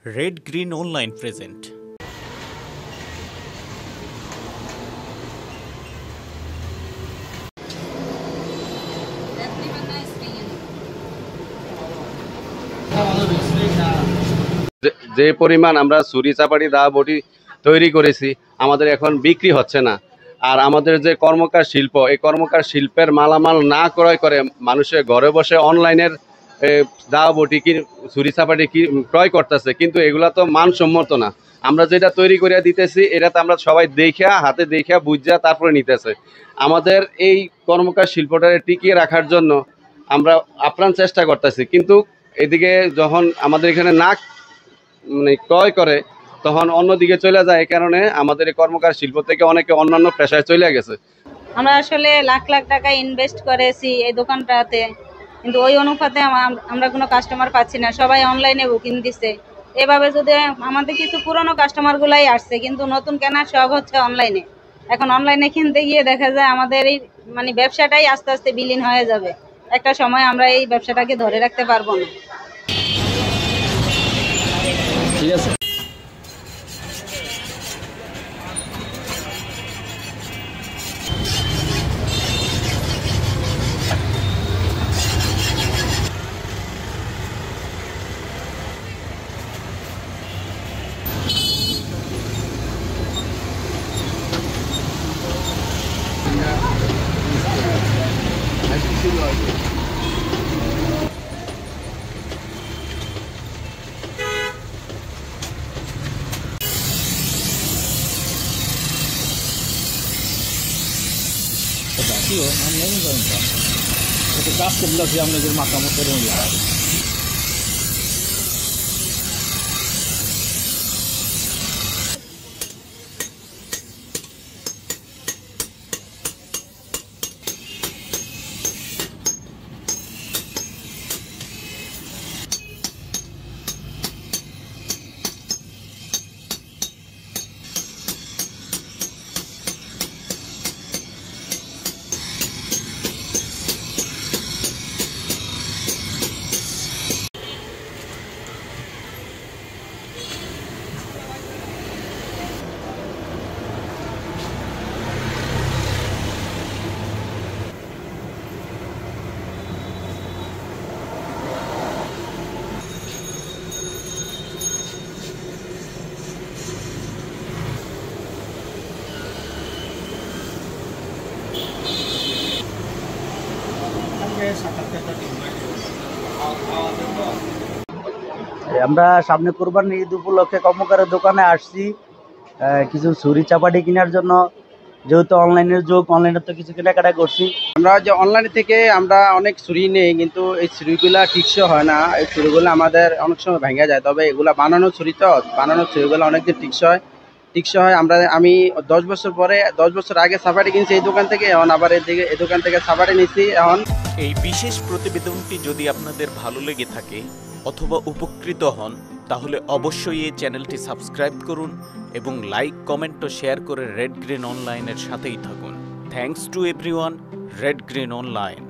Red Green Online present. যে পরিমাণ আমরা চুরি চাপাটি দা বটি তৈরি করেছি আমাদের এখন বিক্রি হচ্ছে না। আর আমাদের যে কর্মকার শিল্প, এই কর্মকার শিল্পের মালামাল না ক্রয় করে মানুষের ঘরে বসে অনলাইনের দা বটি চুরি চাপাটি ক্রয় করতেছে, কিন্তু এগুলা তো মানসম্মত না। আমরা যেটা তৈরি করে দিতেছি এটা তো আমরা সবাই দেখা হাতে দেখা বুঝা তারপরে নিতেছে। আমাদের এই কর্মকার শিল্পটাকে টিকিয়ে রাখার জন্য আমরা আপ্রাণ চেষ্টা করতেছি, কিন্তু এদিকে যখন আমাদের এখানে না ক্রয় করে তখন অন্যদিকে চলে যায়। এই কারণে আমাদের এই কর্মকার শিল্প থেকে অনেকে অন্যান্য পেশায় চলে গেছে। আমরা আসলে লাখ লাখ টাকা ইনভেস্ট করেছি এই দোকানটাতে, কিন্তু ওই অনুপাতে আমরা কোনো কাস্টমার পাচ্ছি না। সবাই অনলাইনে বুকিং দিচ্ছে। এভাবে যদি আমাদের কিছু পুরনো কাস্টমারগুলাই আসছে, কিন্তু নতুন কেনার শখ হচ্ছে অনলাইনে। এখন অনলাইনে কিনতে গিয়ে দেখা যায় আমাদের এই ব্যবসাটাই আস্তে আস্তে বিলীন হয়ে যাবে। একটা সময় আমরা এই ব্যবসাটাকে ধরে রাখতে পারবো না। ঠিক আছে। কাজ করলে আমাদের মাথা মতো আমরা সামনে কোরবানি ঈদ উপলক্ষে কর্মকারের দোকানে আসছি কিছু ছুরি চাপাটি কেনার জন্য। যেহেতু অনলাইনের যুগ, অনলাইনে তো কিছু কেনাকাটা করছি। আমরা যে অনলাইন থেকে আমরা অনেক ছুরি নেই, কিন্তু এই ছুরিগুলা ঠিকসই হয় না। এই ছুরিগুলো আমাদের অনেক সময় ভেঙে যায়। তবে এগুলা বানানো ছুরি, তো বানানো ছুরিগুলো অনেকদিন টিকসই হয়। আমি 10 বছর আগে সাফারি কিনছি এই দোকান থেকে, এখন আবার এই দোকান থেকে সাফারি নিচ্ছি। এখন এই বিশেষ প্রতিবেদনটি যদি আপনাদের ভালো লেগে থাকে অথবা উপকৃত হন, তাহলে অবশ্যই এই চ্যানেলটি সাবস্ক্রাইব করুন এবং লাইক, কমেন্ট ও শেয়ার করে রেড গ্রিন অনলাইনের সাথেই থাকুন। Thanks to everyone. Red green online.